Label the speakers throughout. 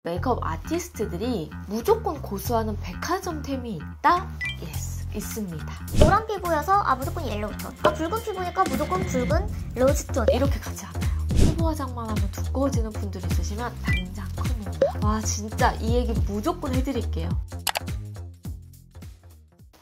Speaker 1: 메이크업 아티스트들이 무조건 고수하는 백화점템이 있다? 예스, 있습니다.
Speaker 2: 노란 피부여서 무조건 옐로우 톤. 붉은 피부니까 무조건 붉은 로즈 톤.
Speaker 1: 이렇게 가지 않아요. 피부 화장만 하면 두꺼워지는 분들 있으시면 당장 커머. 와, 진짜 이 얘기 무조건 해드릴게요.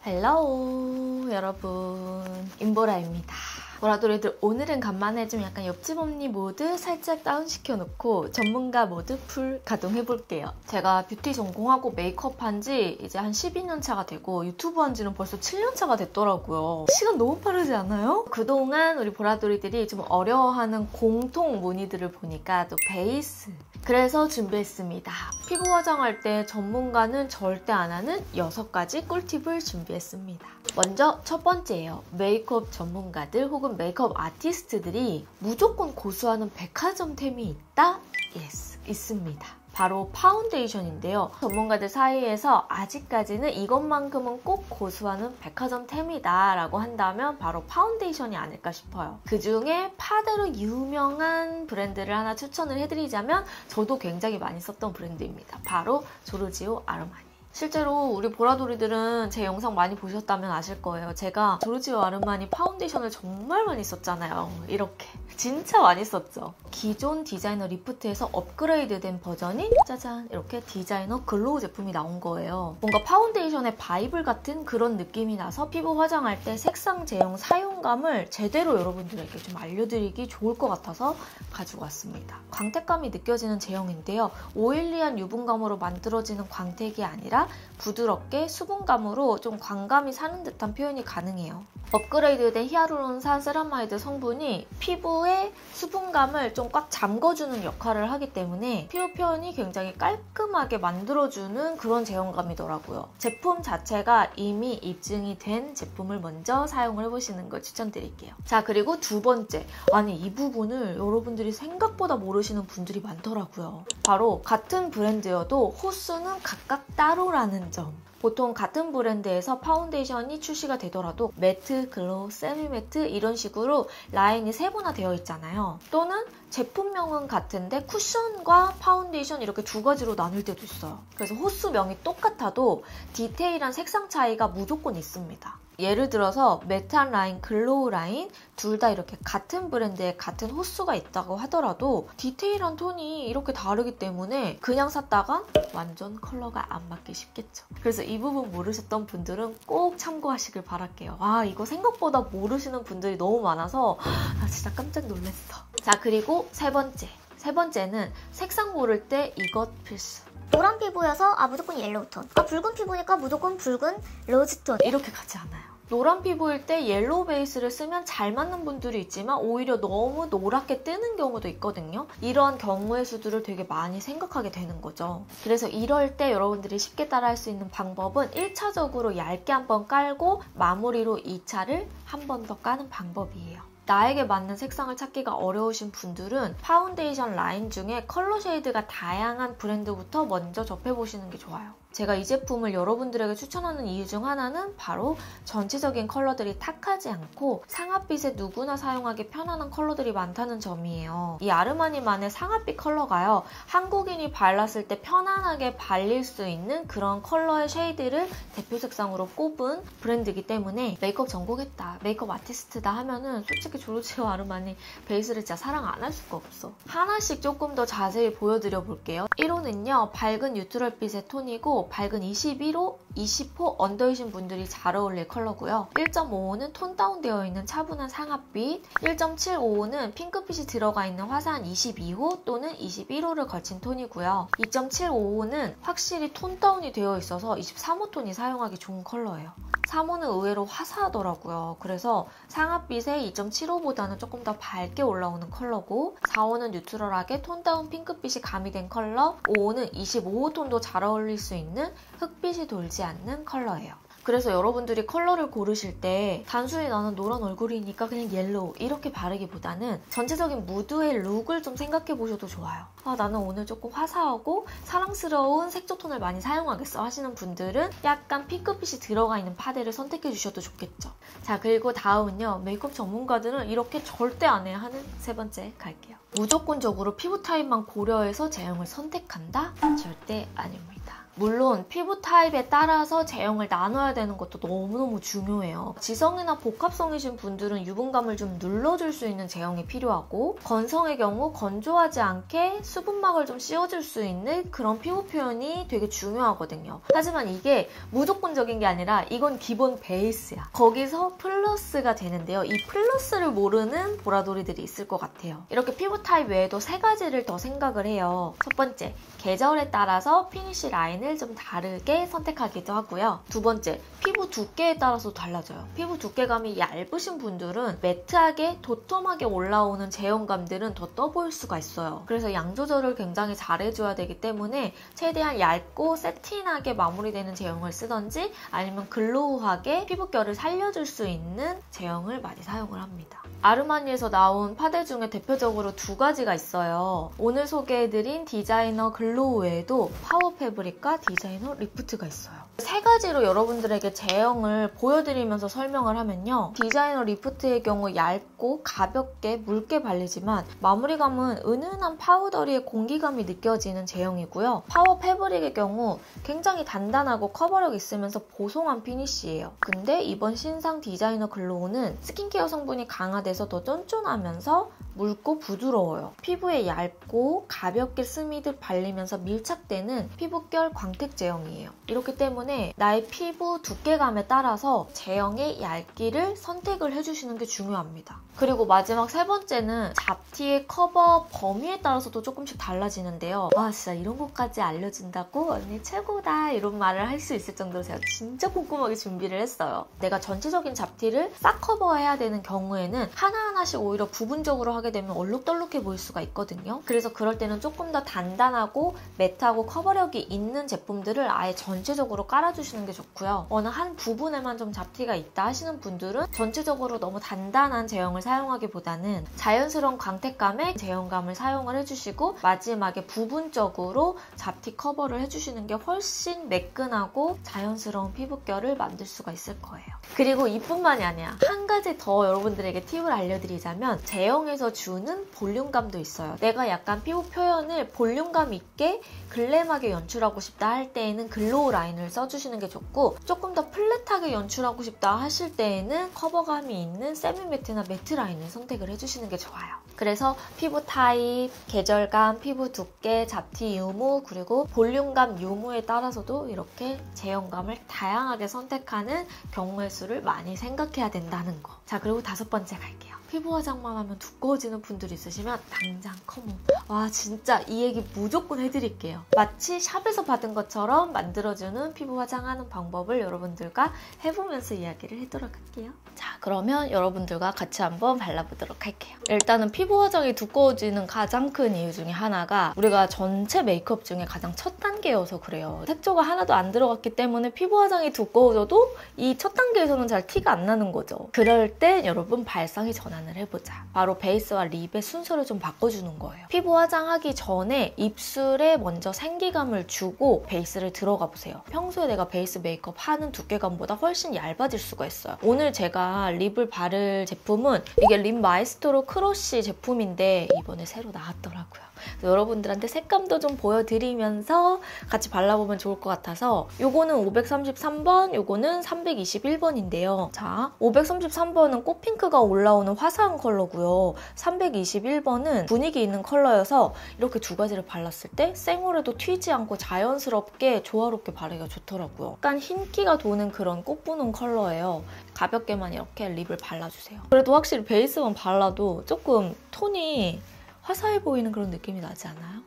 Speaker 1: 헬로우 여러분, 임보라입니다. 보라돌이들, 오늘은 간만에 좀 약간 옆집 언니 모드 살짝 다운시켜놓고 전문가 모드 풀 가동해볼게요. 제가 뷰티 전공하고 메이크업 한지 이제 한 12년 차가 되고 유튜브 한지는 벌써 7년 차가 됐더라고요. 시간 너무 빠르지 않아요? 그동안 우리 보라돌이들이 좀 어려워하는 공통 무늬들을 보니까 또 베이스, 그래서 준비했습니다. 피부 화장할 때 전문가는 절대 안 하는 6가지 꿀팁을 준비했습니다. 먼저 첫 번째예요. 메이크업 전문가들 혹은 메이크업 아티스트들이 무조건 고수하는 백화점템이 있다? 예스, 있습니다. 바로 파운데이션인데요. 전문가들 사이에서 아직까지는 이것만큼은 꼭 고수하는 백화점템이다 라고 한다면 바로 파운데이션이 아닐까 싶어요. 그중에 파데로 유명한 브랜드를 하나 추천을 해드리자면 저도 굉장히 많이 썼던 브랜드입니다. 바로 조르지오 아르마니. 실제로 우리 보라돌이들은 제 영상 많이 보셨다면 아실 거예요. 제가 조르지오 아르마니 파운데이션을 정말 많이 썼잖아요. 이렇게. 진짜 많이 썼죠. 기존 디자이너 리프트에서 업그레이드된 버전인 짜잔, 이렇게 디자이너 글로우 제품이 나온 거예요. 뭔가 파운데이션의 바이블 같은 그런 느낌이 나서 피부 화장할 때 색상 제형 사용감을 제대로 여러분들에게 좀 알려드리기 좋을 것 같아서 가지고 왔습니다. 광택감이 느껴지는 제형인데요. 오일리한 유분감으로 만들어지는 광택이 아니라 부드럽게 수분감으로 좀 광감이 사는 듯한 표현이 가능해요. 업그레이드된 히아루론산 세라마이드 성분이 피부의 수분감을 좀 꽉 잠궈주는 역할을 하기 때문에 피부 표현이 굉장히 깔끔하게 만들어주는 그런 제형감이더라고요. 제품 자체가 이미 입증이 된 제품을 먼저 사용을 해보시는 걸 추천드릴게요. 자, 그리고 두 번째. 아니, 이 부분을 여러분들이 생각보다 모르시는 분들이 많더라고요. 바로 같은 브랜드여도 호수는 각각 따로라는 점. 보통 같은 브랜드에서 파운데이션이 출시가 되더라도 매트, 글로우, 세미매트 이런 식으로 라인이 세분화되어 있잖아요. 또는 제품명은 같은데 쿠션과 파운데이션 이렇게 두 가지로 나눌 때도 있어요. 그래서 호수명이 똑같아도 디테일한 색상 차이가 무조건 있습니다. 예를 들어서 매트한 라인, 글로우 라인 둘 다 이렇게 같은 브랜드에 같은 호수가 있다고 하더라도 디테일한 톤이 이렇게 다르기 때문에 그냥 샀다가 완전 컬러가 안 맞기 쉽겠죠. 그래서 이 부분 모르셨던 분들은 꼭 참고하시길 바랄게요. 와, 이거 생각보다 모르시는 분들이 너무 많아서 나 진짜 깜짝 놀랐어. 자, 그리고 세 번째는 색상 고를 때 이것 필수.
Speaker 2: 노란 피부여서 무조건 옐로우 톤. 붉은 피부니까 무조건 붉은 로즈 톤.
Speaker 1: 이렇게 가지 않아요. 노란 피부일 때 옐로우 베이스를 쓰면 잘 맞는 분들이 있지만 오히려 너무 노랗게 뜨는 경우도 있거든요. 이런 경우의 수들을 되게 많이 생각하게 되는 거죠. 그래서 이럴 때 여러분들이 쉽게 따라할 수 있는 방법은 1차적으로 얇게 한번 깔고 마무리로 2차를 한 번 더 까는 방법이에요. 나에게 맞는 색상을 찾기가 어려우신 분들은 파운데이션 라인 중에 컬러 쉐이드가 다양한 브랜드부터 먼저 접해보시는 게 좋아요. 제가 이 제품을 여러분들에게 추천하는 이유 중 하나는 바로 전체적인 컬러들이 탁하지 않고 상아빛에 누구나 사용하기 편안한 컬러들이 많다는 점이에요. 이 아르마니만의 상아빛 컬러가요. 한국인이 발랐을 때 편안하게 발릴 수 있는 그런 컬러의 쉐이드를 대표 색상으로 꼽은 브랜드이기 때문에 메이크업 전공했다, 메이크업 아티스트다 하면은 솔직히 조르지오 아르마니 베이스를 진짜 사랑 안 할 수가 없어. 하나씩 조금 더 자세히 보여드려 볼게요. 1호는요. 밝은 뉴트럴빛의 톤이고 밝은 21호, 20호 언더이신 분들이 잘 어울릴 컬러고요. 1.55는 톤 다운되어 있는 차분한 상아빛, 1.75호는 핑크빛이 들어가 있는 화사한 22호 또는 21호를 걸친 톤이고요. 2.75호는 확실히 톤 다운이 되어 있어서 23호 톤이 사용하기 좋은 컬러예요. 3호는 의외로 화사하더라고요. 그래서 상아빛의 2.75보다는 조금 더 밝게 올라오는 컬러고 4호는 뉴트럴하게 톤 다운 핑크빛이 가미된 컬러, 5호는 25호 톤도 잘 어울릴 수 있는 흑빛이 돌지 않는 컬러예요. 그래서 여러분들이 컬러를 고르실 때 단순히 나는 노란 얼굴이니까 그냥 옐로우 이렇게 바르기보다는 전체적인 무드의 룩을 좀 생각해 보셔도 좋아요. 나는 오늘 조금 화사하고 사랑스러운 색조톤을 많이 사용하겠어 하시는 분들은 약간 핑크빛이 들어가 있는 파데를 선택해 주셔도 좋겠죠. 자, 그리고 다음은요. 메이크업 전문가들은 이렇게 절대 안 해야 하는 세 번째 갈게요. 무조건적으로 피부 타입만 고려해서 제형을 선택한다? 절대 아닙니다. 물론 피부 타입에 따라서 제형을 나눠야 되는 것도 너무너무 중요해요. 지성이나 복합성이신 분들은 유분감을 좀 눌러줄 수 있는 제형이 필요하고, 건성의 경우 건조하지 않게 수분막을 좀 씌워줄 수 있는 그런 피부 표현이 되게 중요하거든요. 하지만 이게 무조건적인 게 아니라 이건 기본 베이스야. 거기서 플러스가 되는데요. 이 플러스를 모르는 보라돌이들이 있을 것 같아요. 이렇게 피부 타입 외에도 세 가지를 더 생각을 해요. 첫 번째, 계절에 따라서 피니쉬 라인을 좀 다르게 선택하기도 하고요. 두 번째, 피부 두께에 따라서 달라져요. 피부 두께감이 얇으신 분들은 매트하게 도톰하게 올라오는 제형감들은 더 떠 보일 수가 있어요. 그래서 양 조절을 굉장히 잘해줘야 되기 때문에 최대한 얇고 세틴하게 마무리되는 제형을 쓰던지 아니면 글로우하게 피부결을 살려줄 수 있는 제형을 많이 사용을 합니다. 아르마니에서 나온 파데 중에 대표적으로 두 가지가 있어요. 오늘 소개해드린 디자이너 글로우 외에도 파워 패브릭과 디자이너 리프트가 있어요. 세 가지로 여러분들에게 제형을 보여드리면서 설명을 하면요. 디자이너 리프트의 경우 얇고 가볍게 묽게 발리지만 마무리감은 은은한 파우더리의 공기감이 느껴지는 제형이고요. 파워 패브릭의 경우 굉장히 단단하고 커버력 있으면서 보송한 피니쉬예요. 근데 이번 신상 디자이너 글로우는 스킨케어 성분이 강화돼서 더 쫀쫀하면서 묽고 부드러워요. 피부에 얇고 가볍게 스미듯 발리면서 밀착되는 피부결 광택 제형이에요. 이렇기 때문에 나의 피부 두께감에 따라서 제형의 얇기를 선택을 해주시는 게 중요합니다. 그리고 마지막 세 번째는 잡티의 커버 범위에 따라서도 조금씩 달라지는데요. 와, 진짜 이런 것까지 알려준다고? 언니 최고다 이런 말을 할 수 있을 정도로 제가 진짜 꼼꼼하게 준비를 했어요. 내가 전체적인 잡티를 싹 커버해야 되는 경우에는 하나하나씩 오히려 부분적으로 하게 되면 얼룩덜룩해 보일 수가 있거든요. 그래서 그럴 때는 조금 더 단단하고 매트하고 커버력이 있는 제품들을 아예 전체적으로 깔아주시는 게 좋고요. 어느 한 부분에만 좀 잡티가 있다 하시는 분들은 전체적으로 너무 단단한 제형을 사용하기보다는 자연스러운 광택감의 제형감을 사용을 해주시고 마지막에 부분적으로 잡티 커버를 해주시는 게 훨씬 매끈하고 자연스러운 피부결을 만들 수가 있을 거예요. 그리고 이뿐만이 아니야. 한 가지 더 여러분들에게 팁을 알려드리자면 제형에서 주는 볼륨감도 있어요. 내가 약간 피부 표현을 볼륨감 있게 글램하게 연출하고 싶다 할 때에는 글로우 라인을 써주시는 게 좋고, 조금 더 플랫하게 연출하고 싶다 하실 때에는 커버감이 있는 세미 매트나 매트 라인을 선택을 해주시는 게 좋아요. 그래서 피부 타입, 계절감, 피부 두께, 잡티 유무, 그리고 볼륨감 유무에 따라서도 이렇게 제형감을 다양하게 선택하는 경우의 수를 많이 생각해야 된다는 거. 자, 그리고 다섯 번째 갈게요. 피부 화장만 하면 두꺼워지는 분들 있으시면 당장 컴온. 와, 진짜 이 얘기 무조건 해드릴게요. 마치 샵에서 받은 것처럼 만들어주는 피부 화장하는 방법을 여러분들과 해보면서 이야기를 해도록 할게요. 자, 그러면 여러분들과 같이 한번 발라보도록 할게요. 일단은 피부 화장이 두꺼워지는 가장 큰 이유 중에 하나가 우리가 전체 메이크업 중에 가장 첫 단계여서 그래요. 색조가 하나도 안 들어갔기 때문에 피부 화장이 두꺼워져도 이 첫 단계에서는 잘 티가 안 나는 거죠. 그럴 때 여러분 발상이 전환을 해보자. 바로 베이스와 립의 순서를 좀 바꿔주는 거예요. 피부 화장하기 전에 입술에 먼저 생기감을 주고 베이스를 들어가 보세요. 평소에 내가 베이스 메이크업 하는 두께감보다 훨씬 얇아질 수가 있어요. 오늘 제가 립을 바를 제품은 이게 립 마에스트로 크러쉬 제품인데 이번에 새로 나왔더라고요. 여러분들한테 색감도 좀 보여드리면서 같이 발라보면 좋을 것 같아서 요거는 533번, 요거는 321번인데요. 자, 533번은 꽃핑크가 올라오는 화사한 컬러고요. 321번은 분위기 있는 컬러여서 이렇게 두 가지를 발랐을 때 쌩얼에도 튀지 않고 자연스럽게 조화롭게 바르기가 좋더라고요. 약간 흰기가 도는 그런 꽃분홍 컬러예요. 가볍게만 이렇게 립을 발라주세요. 그래도 확실히 베이스만 발라도 조금 톤이 화사해 보이는 그런 느낌이 나지 않아요?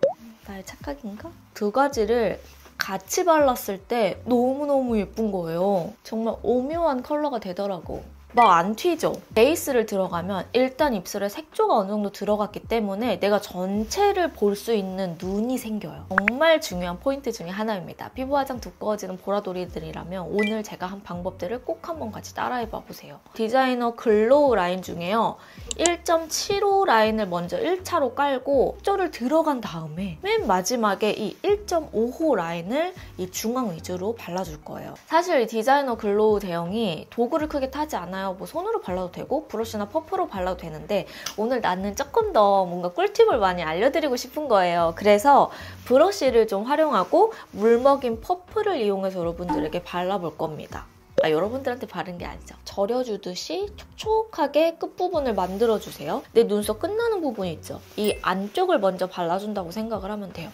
Speaker 1: 나의 착각인가? 두 가지를 같이 발랐을 때 너무너무 예쁜 거예요. 정말 오묘한 컬러가 되더라고. 막 안 튀죠? 베이스를 들어가면 일단 입술에 색조가 어느 정도 들어갔기 때문에 내가 전체를 볼 수 있는 눈이 생겨요. 정말 중요한 포인트 중에 하나입니다. 피부 화장 두꺼워지는 보라돌이들이라면 오늘 제가 한 방법들을 꼭 한번 같이 따라해봐 보세요. 디자이너 글로우 라인 중에요. 1.75 라인을 먼저 1차로 깔고 색조를 들어간 다음에 맨 마지막에 이 1.5호 라인을 이 중앙 위주로 발라줄 거예요. 사실 이 디자이너 글로우 제형이 도구를 크게 타지 않아요. 뭐 손으로 발라도 되고 브러쉬나 퍼프로 발라도 되는데 오늘 나는 조금 더 뭔가 꿀팁을 많이 알려드리고 싶은 거예요. 그래서 브러쉬를 좀 활용하고 물먹인 퍼프를 이용해서 여러분들에게 발라볼 겁니다. 여러분들한테 바른 게 아니죠. 절여주듯이 촉촉하게 끝부분을 만들어주세요. 내 눈썹 끝나는 부분이 있죠. 이 안쪽을 먼저 발라준다고 생각을 하면 돼요.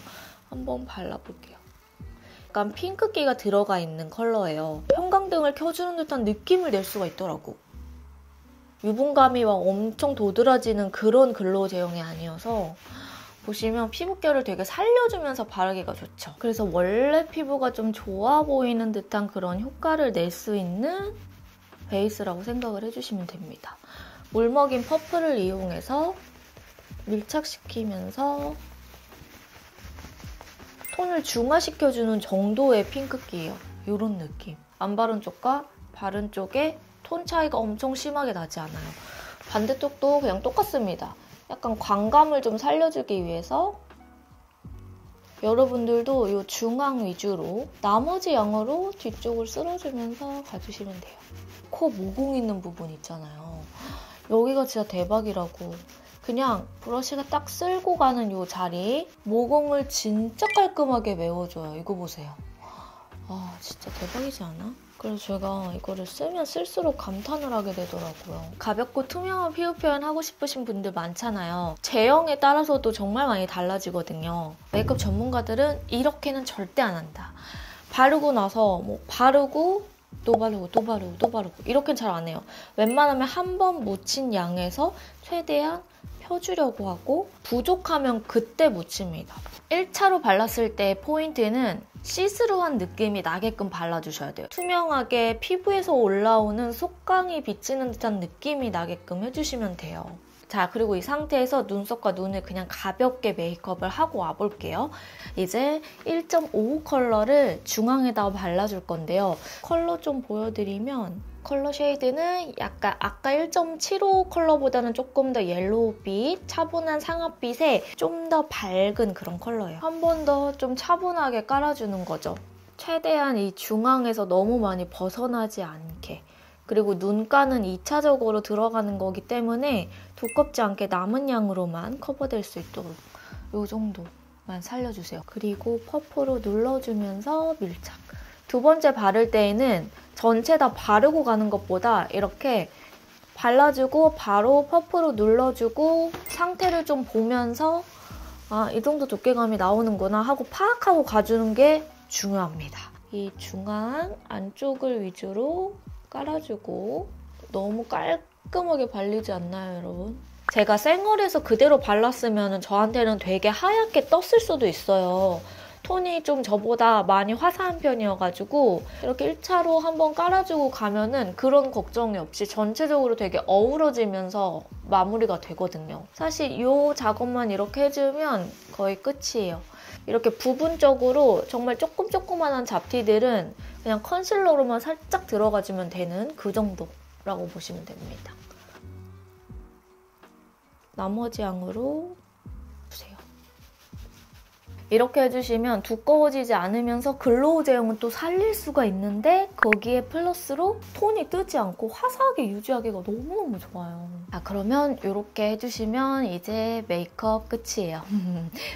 Speaker 1: 한번 발라볼게요. 약간 핑크기가 들어가 있는 컬러예요. 형광등을 켜주는 듯한 느낌을 낼 수가 있더라고. 유분감이 막 엄청 도드라지는 그런 글로우 제형이 아니어서 보시면 피부결을 되게 살려주면서 바르기가 좋죠. 그래서 원래 피부가 좀 좋아 보이는 듯한 그런 효과를 낼 수 있는 베이스라고 생각을 해주시면 됩니다. 물먹인 퍼프를 이용해서 밀착시키면서 톤을 중화시켜주는 정도의 핑크기예요. 이런 느낌. 안 바른 쪽과 바른 쪽에 톤 차이가 엄청 심하게 나지 않아요. 반대쪽도 그냥 똑같습니다. 약간 광감을 좀 살려주기 위해서 여러분들도 이 중앙 위주로 나머지 양으로 뒤쪽을 쓸어주면서 가주시면 돼요. 코 모공 있는 부분 있잖아요. 여기가 진짜 대박이라고. 그냥 브러쉬가 딱 쓸고 가는 이 자리 모공을 진짜 깔끔하게 메워줘요. 이거 보세요. 아 진짜 대박이지 않아? 그래서 제가 이거를 쓰면 쓸수록 감탄을 하게 되더라고요. 가볍고 투명한 피부 표현 하고 싶으신 분들 많잖아요. 제형에 따라서도 정말 많이 달라지거든요. 메이크업 전문가들은 이렇게는 절대 안 한다. 바르고 나서 뭐 바르고 또 바르고 또 바르고 또 바르고 이렇게는 잘 안 해요. 웬만하면 한 번 묻힌 양에서 최대한 펴주려고 하고 부족하면 그때 묻힙니다. 1차로 발랐을 때 포인트는 시스루한 느낌이 나게끔 발라주셔야 돼요. 투명하게 피부에서 올라오는 속광이 비치는 듯한 느낌이 나게끔 해주시면 돼요. 자, 그리고 이 상태에서 눈썹과 눈을 그냥 가볍게 메이크업을 하고 와볼게요. 이제 1.5 컬러를 중앙에다가 발라줄 건데요. 컬러 좀 보여드리면 컬러 쉐이드는 약간 아까 1.75 컬러보다는 조금 더 옐로우빛, 차분한 상아빛에 좀 더 밝은 그런 컬러예요. 한 번 더 좀 차분하게 깔아주는 거죠. 최대한 이 중앙에서 너무 많이 벗어나지 않게. 그리고 눈가는 2차적으로 들어가는 거기 때문에 두껍지 않게 남은 양으로만 커버될 수 있도록 이 정도만 살려주세요. 그리고 퍼프로 눌러주면서 밀착. 두 번째 바를 때에는 전체 다 바르고 가는 것보다 이렇게 발라주고 바로 퍼프로 눌러주고 상태를 좀 보면서 아, 이 정도 두께감이 나오는구나 하고 파악하고 가주는 게 중요합니다. 이 중앙 안쪽을 위주로 깔아주고 너무 깔끔하게 발리지 않나요, 여러분? 제가 생얼에서 그대로 발랐으면 저한테는 되게 하얗게 떴을 수도 있어요. 톤이 좀 저보다 많이 화사한 편이어가지고 이렇게 1차로 한번 깔아주고 가면은 그런 걱정이 없이 전체적으로 되게 어우러지면서 마무리가 되거든요. 사실 이 작업만 이렇게 해주면 거의 끝이에요. 이렇게 부분적으로 정말 조그만한 잡티들은 그냥 컨실러로만 살짝 들어가주면 되는 그 정도라고 보시면 됩니다. 나머지 양으로 보세요. 이렇게 해주시면 두꺼워지지 않으면서 글로우 제형은 또 살릴 수가 있는데 거기에 플러스로 톤이 뜨지 않고 화사하게 유지하기가 너무너무 좋아요. 자, 그러면 이렇게 해주시면 이제 메이크업 끝이에요.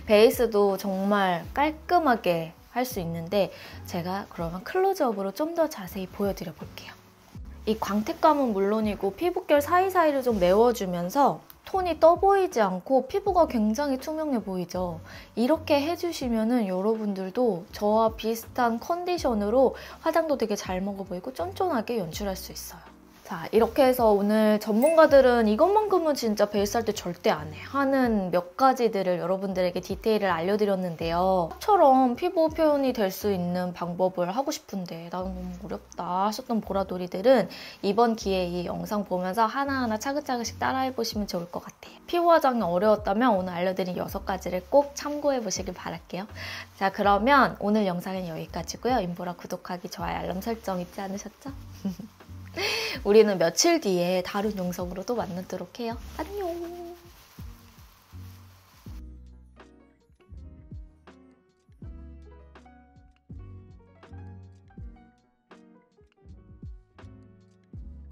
Speaker 1: 베이스도 정말 깔끔하게 할 수 있는데 제가 그러면 클로즈업으로 좀 더 자세히 보여드려 볼게요. 이 광택감은 물론이고 피부결 사이사이를 좀 메워주면서 톤이 떠 보이지 않고 피부가 굉장히 투명해 보이죠. 이렇게 해주시면은 여러분들도 저와 비슷한 컨디션으로 화장도 되게 잘 먹어 보이고 쫀쫀하게 연출할 수 있어요. 자, 이렇게 해서 오늘 전문가들은 이것만큼은 진짜 베이스 할 때 절대 안 해. 하는 몇 가지들을 여러분들에게 디테일을 알려드렸는데요. 처럼 피부 표현이 될 수 있는 방법을 하고 싶은데 나는 너무 어렵다 하셨던 보라돌이들은 이번 기회에 이 영상 보면서 하나하나 차근차근씩 따라해보시면 좋을 것 같아요. 피부 화장이 어려웠다면 오늘 알려드린 6가지를 꼭 참고해보시길 바랄게요. 자, 그러면 오늘 영상은 여기까지고요. 인보라 구독하기, 좋아요, 알람 설정 잊지 않으셨죠? 우리는 며칠 뒤에 다른 영상으로 또 만나도록 해요. 안녕!